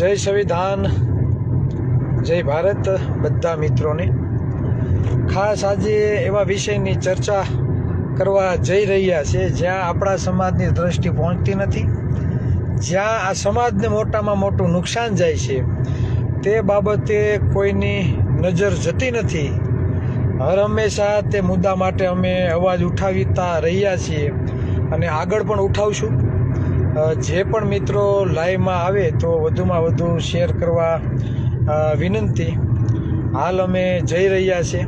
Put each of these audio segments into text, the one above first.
જય સંવિધાન, જય ભારત બધા મિત્રોને. ખાસ આજે એવા વિષયની ચર્ચા કરવા જઈ રહ્યા છે જ્યાં આપણા સમાજની દ્રષ્ટિ પહોંચતી નથી, જ્યાં આ સમાજને મોટામાં મોટું નુકસાન જાય છે તે બાબતે કોઈની નજર જતી નથી. હર હંમેશા તે મુદ્દા માટે અમે અવાજ ઉઠાવતા રહ્યા છીએ અને આગળ પણ ઉઠાવશું. જે પણ મિત્રો લાઈવમાં આવે તો વધુમાં વધુ શેર કરવા વિનંતી. હાલ અમે જઈ રહ્યા છીએ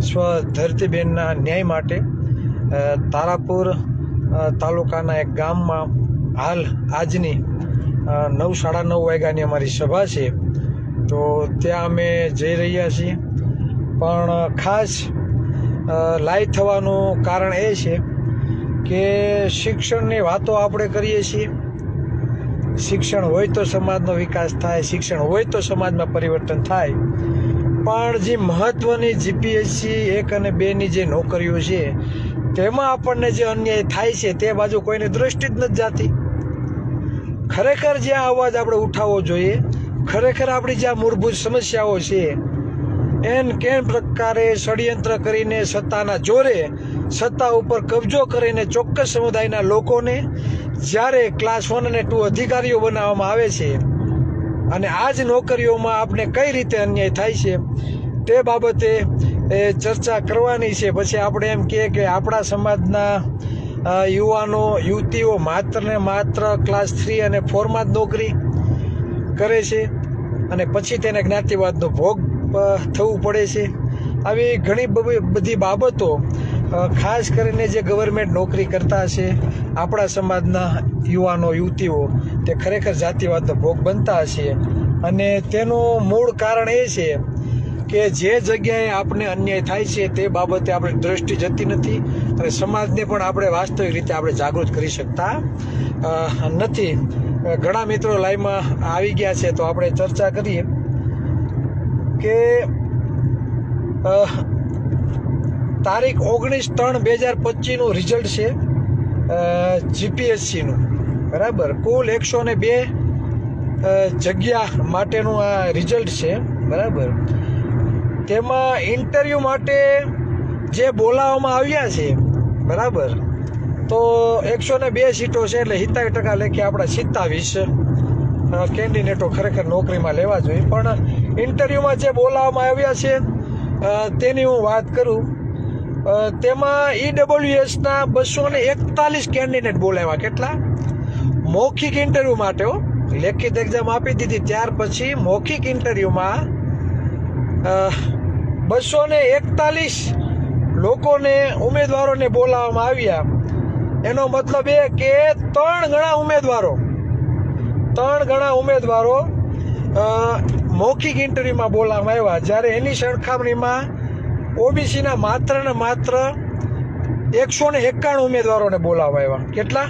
સ્વ ધરતીબેનના ન્યાય માટે તારાપુર તાલુકાના એક ગામમાં. હાલ આજની 9:30 વાગ્યાની અમારી સભા છે, તો ત્યાં અમે જઈ રહ્યા છીએ. પણ ખાસ લાઈવ થવાનું કારણ એ છે કે શિક્ષણની વાતો આપણે કરીએ છીએ. શિક્ષણ હોય તો સમાજનો વિકાસ થાય, શિક્ષણ હોય તો સમાજમાં પરિવર્તન થાય. પણ જે મહત્ત્વની જીપીએસસી 1 અને 2ની જે નોકરીઓ છે તેમાં આપણને જે અન્યાય થાય છે તે બાજુ કોઈની દૃષ્ટિ જ નથી જાતી. ખરેખર જ્યાં અવાજ આપણે ઉઠાવવો જોઈએ, ખરેખર આપણી જ્યાં મૂળભૂત સમસ્યાઓ છે કેન પ્રકારે ષડયંત્ર કરીને સત્તાના જોરે સત્તા ઉપર કબજો કરીને ચોક્કસ સમુદાયના લોકોને જ્યારે ક્લાસ 1 અને 2 અધિકારીઓ બનાવવામાં આવે છે અને આ જ નોકરીઓમાં આપણે કઈ રીતે અન્યાય થાય છે તે બાબતે ચર્ચા કરવાની છે. પછી આપણે એમ કહીએ કે આપણા સમાજના યુવાનો યુવતીઓ માત્ર ને માત્ર ક્લાસ 3 અને 4માં જ નોકરી કરે છે અને પછી તેને જ્ઞાતિવાદનો ભોગ થવું પડે છે. આવી ઘણી બધી બાબતો ખાસ કરીને જે ગવર્મેન્ટ નોકરી કરતા હશે આપણા સમાજના યુવાનો યુવતીઓ તે ખરેખર જાતિવાદનો ભોગ બનતા હશે. અને તેનું મૂળ કારણ એ છે કે જે જગ્યાએ આપણે અન્યાય થાય છે તે બાબતે આપણી દ્રષ્ટિ જતી નથી અને સમાજને પણ આપણે વાસ્તવિક રીતે આપણે જાગૃત કરી શકતા નથી. ઘણા મિત્રો લાઈવમાં આવી ગયા છે, તો આપણે ચર્ચા કરીએ કે તારીખ 19/3/2025નું રિઝલ્ટ છે જીપીએસસીનું. બરાબર, કુલ 102 જગ્યા માટેનું આ રિઝલ્ટ છે. બરાબર, તેમાં ઇન્ટરવ્યૂ માટે જે બોલાવવામાં આવ્યા છે, બરાબર, તો 102 સીટો છે એટલે 70% લેખે આપણા 27 કેન્ડિડેટો ખરેખર નોકરીમાં લેવા જોઈએ. પણ ઇન્ટરવ્યૂમાં જે બોલાવવામાં આવ્યા છે તેની હું વાત કરું, તેમાં ઈડબ્લ્યુએસના 241 કેન્ડિડેટ બોલાવ્યા. કેટલા? મૌખિક ઇન્ટરવ્યૂ માટે. લેખિત એક્ઝામ આપી દીધી ત્યાર પછી મૌખિક ઇન્ટરવ્યૂમાં 241 લોકોને ઉમેદવારોને બોલાવવામાં આવ્યા. એનો મતલબ એ કે 3 ગણા ઉમેદવારો મૌખિક ઇન્ટરવ્યુમાં બોલાવવામાં આવ્યા, જ્યારે એની સરખામણીમાં ઓબીસીના માત્ર ને માત્ર 191 ઉમેદવારોને બોલાવવામાં આવ્યા. કેટલા?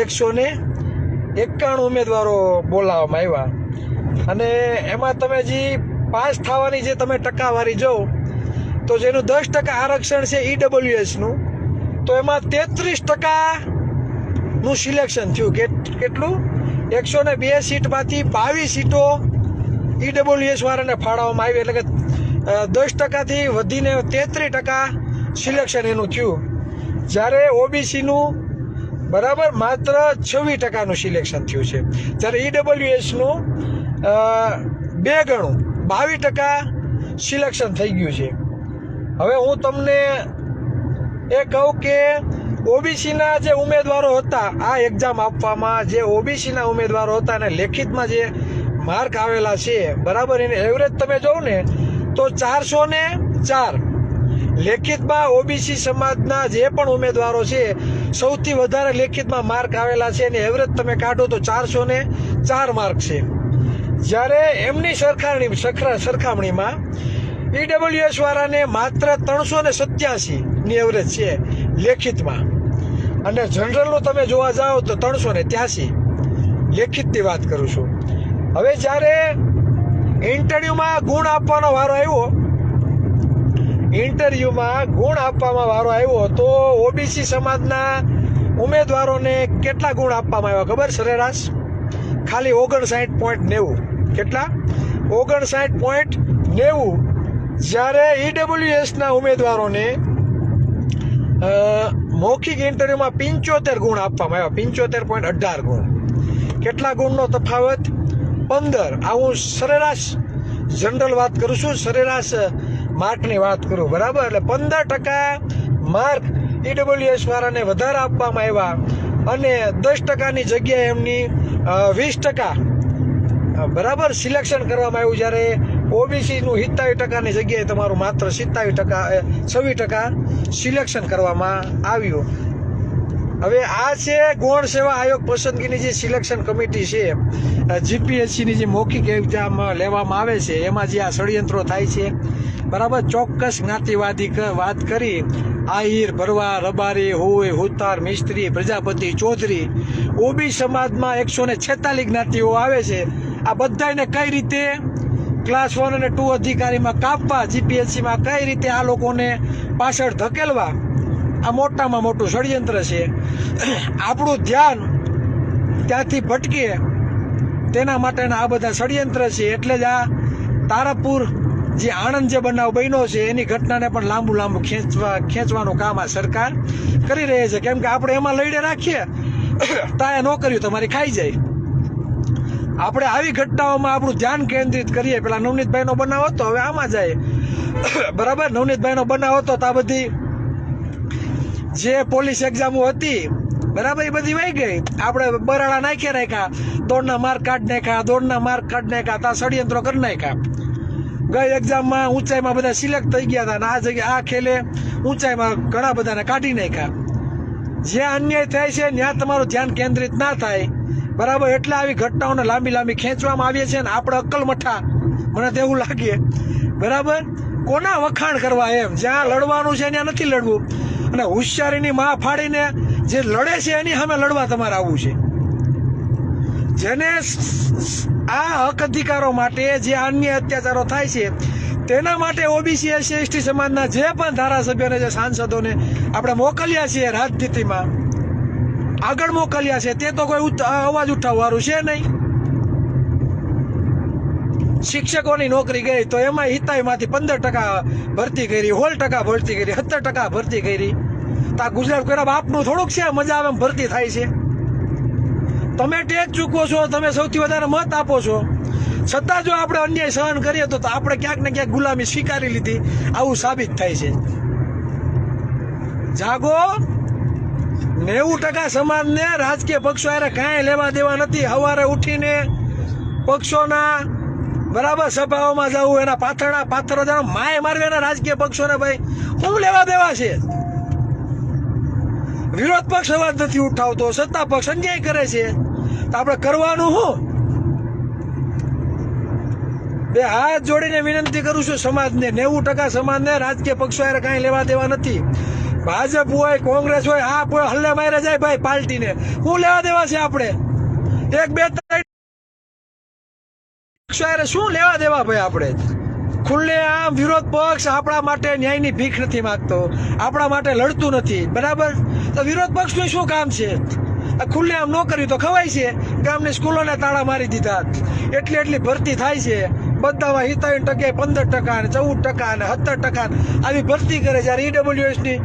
191 ઉમેદવારો બોલાવવામાં આવ્યા. અને એમાં તમે જે પાસ થવાની જે તમે ટકાવારી જો તો જેનું 10% આરક્ષણ છે ઈડબ્લ્યુએસનું, તો એમાં 33%નું સિલેક્શન થયું. કેટલું? 102 સીટમાંથી 22 સીટો ઈડબ્લ્યુએસ વાળાને ફાળવવામાં આવી, એટલે કે 10%થી વધીને 33% સિલેક્શન એનું થયું. જ્યારે ઓબીસીનું બરાબર માત્ર 26%નું સિલેક્શન થયું છે, જ્યારે ઈડબ્લ્યુએસનું 2 ગણું 22% સિલેક્શન થઈ ગયું છે. હવે હું તમને એ કહું કે ઓબીસીના જે ઉમેદવારો હતા આ એક્ઝામ આપવામાં, જે ઓબીસીના ઉમેદવારો હતા અને લેખિતમાં જે માર્ક આવેલા છે, બરાબર, એને એવરેજ તમે જોવો ને તો 404. લેખિતમાં ઓબીસી સમાજના જે પણ ઉમેદવારો છે સૌથી વધારે લેખિતમાં માર્ક આવેલા છે અને એવરેજ તમે કાઢો તો 404 માર્ક છે. જ્યારે એમની સરખામણીમાં ઈડબ્લ્યુએસ વાળાને માત્ર 387ની એવરેજ છે લેખિતમાં, અને જનરલનું તમે જોવા જાઓ તો 383. લેખિતની વાત કરું છું. હવે જ્યારે ઇન્ટરવ્યુમાં ગુણ આપવાનો વારો આવ્યો, તો ઓબીસી સમાજના ઉમેદવારોને કેટલા ગુણ આપવામાં આવ્યા ખબર? સરેરાશ ખાલી 59.90. કેટલા? 59.90. જ્યારે ઈડબ્લ્યુએસ ના ઉમેદવારોને મૌખિક ઇન્ટરવ્યુમાં 75 ગુણ આપવામાં આવ્યા, 75.18 ગુણ. કેટલા ગુણનો તફાવત? 15. આ હું સરેરાશ જનરલ વાત કરું છું, સરેરાશ માર્કની વાત કરું, બરાબર. એટલે 15% માર્ક ઈડબ્લ્યુએસ વાળાને વધારે આપવામાં આવ્યા અને 10%ની જગ્યાએ એમની 20%, બરાબર, સિલેક્શન કરવામાં આવ્યું. જ્યારે ઓબીસીનું 27%ની જગ્યાએ તમારું માત્ર 26% સિલેક્શન કરવામાં આવ્યું. હવે આ છે ગૌણ સેવા આયોગ પસંદગીની જે સિલેક્શન કમિટી છે, જીપીએસસીની જે મૌખિક એક્ઝામ લેવામાં આવે છે, એમાં જે આ ષડયંત્રો થાય છે, બરાબર. ચોક્કસ જ્ઞાતિવાદી વાત કરી, આહિર, ભરવા, રબારી, હોય, હુતાર, મિસ્ત્રી, પ્રજાપતિ, ચૌધરી, ઓબી સમાજમાં 146 જ્ઞાતિઓ આવે છે. આ બધાને કઈ રીતે ક્લાસ 1 અને 2 અધિકારીમાં કાપવા, જીપીએસસીમાં કઈ રીતે આ લોકોને પાછળ ધકેલવા, આ મોટામાં મોટું ષડયંત્ર છે. આપણું ધ્યાન ત્યાંથી ભટકે તેના માટેના આ બધા ષડયંત્ર છે. એટલે જ આ તારાપુર જે આણંદ જે બનાવ બન્યો છે એની ઘટનાને પણ લાંબુ ખેંચવાનું કામ આ સરકાર કરી રહી છે. કેમ કે આપણે એમાં લઈને રાખીએ તાયા ન કર્યું તમારી ખાઈ જાય. આપણે આવી ઘટનાઓમાં આપણું ધ્યાન કેન્દ્રિત કરીએ. પેલા નવનીતભાઈનો બનાવ હતો, હવે આમાં જાય, બરાબર. નવનીતભાઈનો બનાવ હતો તો આ બધી જે પોલીસ એક્ઝામો હતી, બરાબર, એ બધી વહી ગઈ. આપણે બરાડા રાખ્યા, દોડના માર્ક કાઢી નાખ્યા, તા ષડયંત્રો કરી નાખ્યા. ગઈ એક્ઝામમાં ઊંચાઈમાં બધા સિલેક્ટ થઈ ગયા હતા, અને આ જગ્યાએ આ ખેલે ઊંચાઈમાં ઘણા બધાને કાઢી નાખ્યા. જ્યાં અન્યાય થાય છે ત્યાં તમારું ધ્યાન કેન્દ્રિત ના થાય, બરાબર. એટલે આવી ઘટનાઓને લાંબી ખેંચવામાં આવીએ છીએ. ને આપણે અક્કલમઠા, મને તો એવું લાગે, બરાબર. કોના વખાણ કરવા એમ? જ્યાં લડવાનું છે ત્યાં નથી લડવું. અને હોશિયારીની માં ફાડીને જે લડે છે એની સામે લડવા તમારે આવવું છે. જેને આ હક અધિકારો માટે જે અન્ય અત્યાચારો થાય છે તેના માટે ઓબીસી એસસી એસટી સમાજના જે પણ ધારાસભ્યોને, જે સાંસદોને આપણે મોકલ્યા છીએ રાજનીતિમાં, આગળ મોકલ્યા છે, તે તો કોઈ અવાજ ઉઠાવવાનું છે નહીં. શિક્ષકોની નોકરી ગઈ તો એમાં હિતાઈમાંથી 15% ભરતી કરી, 16% ભરતી કરી, 17% ભરતી કરી. તો આ ગુજરાત કોઈ બાપનું થોડુંક છે મજા આવે એમ ભરતી થાય છે? તમે ટેક્સ ચૂકવો છો, તમે સૌથી વધારે મત આપો છો, છતાં જો આપણે અન્યાય સહન કરીએ તો આપણે ક્યાંક ને ક્યાંક ગુલામી સ્વીકારી લીધી, આવું સાબિત થાય છે. જાગો. 90% સમાજને રાજકીય પક્ષો હારે કાંઈ લેવા દેવા નથી. સવારે ઉઠીને પક્ષોના, બરાબર, સભાઓમાં જવું, એના પાથરો જવાનું, માય મારવે એના રાજકીય પક્ષોને ભાઈ શું લેવા દેવા છે? વિરોધ પક્ષ અવાજ નથી ઉઠાવતો, સત્તા પક્ષ અન્યાય કરે છે, તો આપણે કરવાનું શું? બે હાથ જોડીને વિનંતી કરું છું સમાજને, 90% સમાજને રાજકીય પક્ષો હારે કાંઈ લેવા દેવા નથી. ભાજપ હોય, કોંગ્રેસ હોય, આ હલ્લે મારે જાય ભાઈ પાર્ટીને, શું લેવા દેવા છે આપણે? 1, 2, 3 શું લેવા દેવા ભાઈ આપણે? ખુલ્લે આમ વિરોધ પક્ષ આપણા માટે ન્યાયની ભીખ નથી માંગતો, આપણા માટે લડતું નથી, બરાબર. તો વિરોધ પક્ષનું શું કામ છે? ખુલ્લે આમ ન કર્યું તો ખવાય છે. ગામની સ્કૂલોને તાળા મારી દીધા, એટલી ભરતી થાય છે, બધામાં 27%, 15%, 14% અને 17% આવી ભરતી કરે. જ્યારે ઈડબ્લ્યુએસની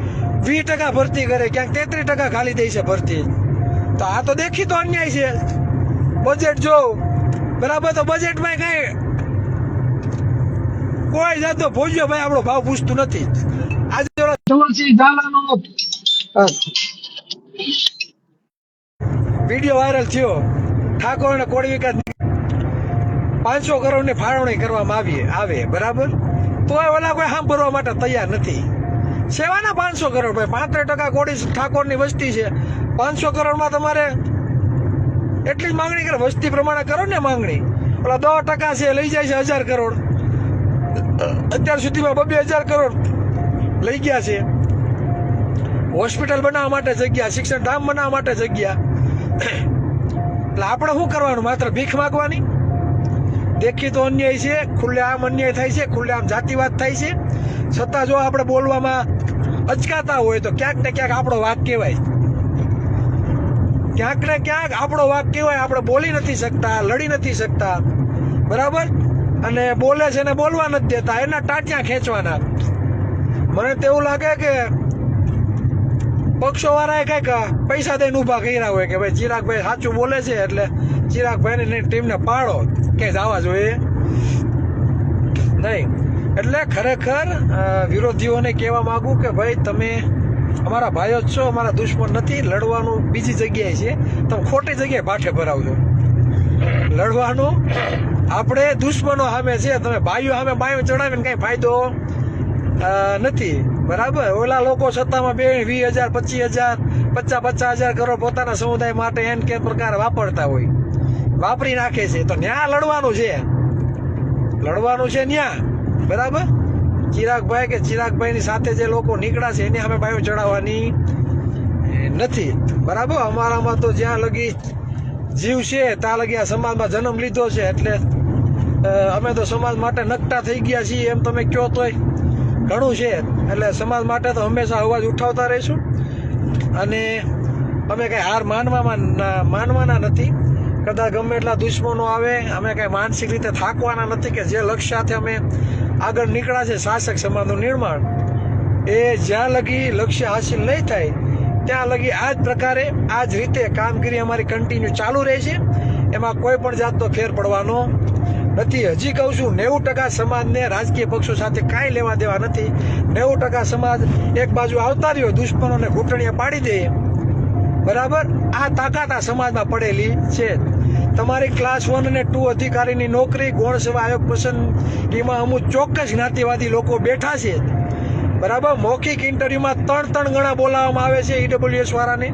20% ભરતી કરે, ક્યાંક 33% ખાલી દે છે ભરતી. તો આ તો દેખીતો અન્યાય છે. બજેટ જો, બરાબર, તો બજેટમાં કઈ કોઈ જાતનો ભોજ્યો ભાઈ આપણો ભાવ પૂછતું નથી. આજે વિડીયો વાયરલ થયો, ઠાકોર અને કોળી વિકાસ 500 કરોડની ફાળવણી કરવામાં આવે, બરાબર. તો ઓલા કોઈ સાંભળવા માટે તૈયાર નથી. સેવાના 500 કરોડ ભાઈ? 35% કોળી ઠાકોરની વસ્તી છે. 500 કરોડમાં તમારે એટલી જ માંગણી કરે, વસ્તી પ્રમાણે કરો ને માંગણી. ઓલા 10% છે, લઈ જાય છે 1000 કરોડ. અત્યાર સુધીમાં 2000 કરોડ લઈ ગયા છે. હોસ્પિટલ બનાવવા માટે જગ્યા, શિક્ષણ ધામ બનાવવા માટે જગ્યા. એટલે આપણે શું કરવાનું? માત્ર ભીખ માગવાની? દેખીતો અન્યાય છે, ખુલ્લે આમ અન્યાય થાય છે, ખુલ્લે આમ જાતિવાદ થાય છે. છતાં જો આપણે બોલવામાં અચકાતા હોય તો ક્યાંક ને ક્યાંક આપણો વાક કહેવાય. ક્યાંક ને ક્યાંક આપણો વાક કહેવાય, આપણે બોલી નથી શકતા, લડી નથી શકતા, બરાબર, અને બોલે છે ને બોલવા નથી દેતા, એના ટાંટિયા ખેંચવાના. મને તો એવું લાગે કે પક્ષો વાળાએ કઈક પૈસા દઈને ઊભા કર્યા હોય કે ભાઈ ચિરાગભાઈ સાચું બોલે છે એટલે ચિરાગભાઈને ટીમને પાડો કે જવા જોઈએ નહીં. એટલે ખરેખર વિરોધીઓને કહેવા માંગુ કે ભાઈ તમે અમારા ભાઈઓ જ છો, અમારા દુશ્મન નથી. લડવાનું બીજી જગ્યાએ છે, તમે ખોટી જગ્યાએ ભાઠે ભરાવજો. લડવાનું આપણે દુશ્મનો સામે છે, તમે ભાઈઓ સામે બાયો ચડાવીને કઈ ફાયદો નથી, બરાબર. ઓલા લોકો સત્તામાં બે 20,000 25,000 50,000 કરોડ પોતાના સમુદાય માટે એન કે પ્રકાર વાપરતા હોય, વાપરી નાખે છે. તો ન્યા લડવાનું છે, ન્યા, બરાબર. ચિરાગભાઈ કે ચિરાગભાઈની સાથે જે લોકો નીકળ્યા છે એની સામે બાયો ચડાવવાની નથી, બરાબર. અમારામાં તો જ્યાં લગી જીવ છે ત્યાં લગી આ સમાજમાં જન્મ લીધો છે, એટલે અમે તો સમાજ માટે નકટા થઈ ગયા છીએ એમ તમે કહો તોય ઘણું છે. એટલે સમાજ માટે તો હંમેશા અવાજ ઉઠાવતા રહીશું, અને અમે કઈ હાર માનવાના નથી. કદાચ ગમે એટલા દુશ્મનો આવે, અમે કઈ માનસિક રીતે થાકવાના નથી. કે જે લક્ષ્ય સાથે અમે આગળ નીકળ્યા છે શાસક સમાજનું નિર્માણ, એ જ્યાં લગી લક્ષ્ય હાસિલ નહીં થાય ત્યાં લગી આ જ પ્રકારે આ જ રીતે કામગીરી અમારી કન્ટિન્યુ ચાલુ રહે છે. એમાં કોઈ પણ જાતનો ફેર પડવાનો નથી. હજી કહું છું 90% સમાજને રાજકીય પક્ષો સાથે કાંઈ લેવા દેવા નથી. 90% સમાજ એક બાજુ આવતા રહ્યો, દુશ્મનોને ઘૂંટણીએ પાડી દે, બરાબર. આ તાકાત આ સમાજમાં પડેલી છે. તમારી ક્લાસ 1 અને 2 અધિકારીની નોકરી, ગૌણ સેવા આયોગ પસંદગીમાં અમુક ચોક્કસ જ્ઞાતિવાદી લોકો બેઠા છે, બરાબર. મૌખિક ઇન્ટરવ્યુમાં 3 ગણા બોલાવવામાં આવે છે ઈડબ્લ્યુએસ વાળાને,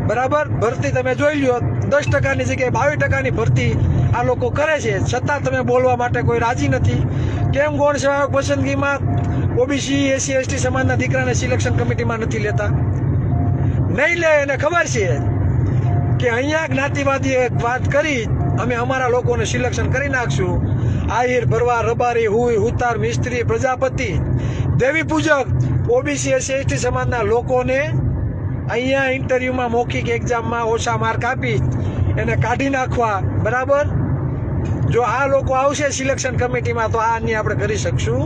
બરાબર. ભરતી તમે જોઈ લ્યો, 10%ની જગ્યાએ 22%ની ભરતી આ લોકો કરે છે, છતાં તમે બોલવા માટે કોઈ રાજી નથી. કેમ ગૌણ સેવા આયોગ પસંદગીમાં ઓબીસી એસસી એસટી સમાજના દીકરાને સિલેક્શન કમિટીમાં નથી લેતા? નહીં લે, એને ખબર છે કે અહીંયા જ્ઞાતિવાદી વાત કરી અમે અમારા લોકોને સિલેક્શન કરી નાખશું. આહિર, ભરવા, રબારી, હુઈ, હુતાર, મિસ્ત્રી, પ્રજાપતિ, દેવી પૂજક, ઓબીસી એસસી એસટી સમાજના લોકોને અહીંયા ઇન્ટરવ્યુમાં મૌખિક એક્ઝામમાં ઓછા માર્ક આપી એને કાઢી નાખવા, બરાબર. જો આ લોકો આવશે સિલેક્શન કમિટીમાં તો આ અન્ય આપણે કરી શકશું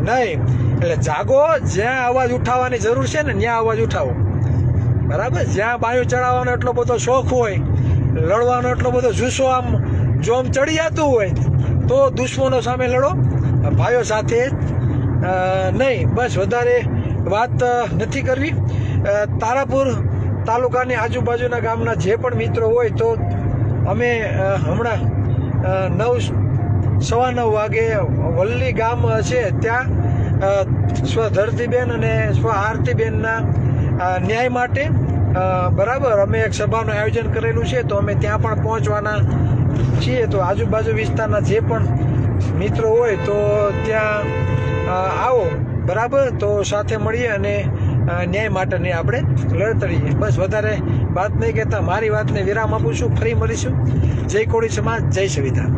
નહીં. એટલે જાગો, જ્યાં અવાજ ઉઠાવવાની જરૂર છે ને ત્યાં અવાજ ઉઠાવો, બરાબર. જ્યાં બાયું ચડાવવાનો એટલો બધો શોખ હોય, લડવાનો એટલો બધો જુસ્સો આમ જોમ ચડી જતું હોય, તો દુશ્મનો સામે લડો, ભાઈઓ સાથે નહીં. બસ વધારે વાત નથી કરવી. તારાપુર તાલુકાની આજુબાજુના ગામના જે પણ મિત્રો હોય તો અમે હમણાં 9:15 વાગે વલ્લી ગામ છે ત્યાં સ્વ ધરતીબેન અને સ્વ આરતીબેનના ન્યાય માટે, બરાબર, અમે એક સભાનું આયોજન કરેલું છે, તો અમે ત્યાં પણ પહોંચવાના છીએ. તો આજુબાજુ વિસ્તારના જે પણ મિત્રો હોય તો ત્યાં આવો, બરાબર. તો સાથે મળીએ અને ન્યાય માટેની આપણે લડતરીએ. બસ વધારે વાત નહીં કહેતા મારી વાતને વિરામ આપું છું. ફરી મળીશું. જય કોળી સમાજ, જય સંવિધાન.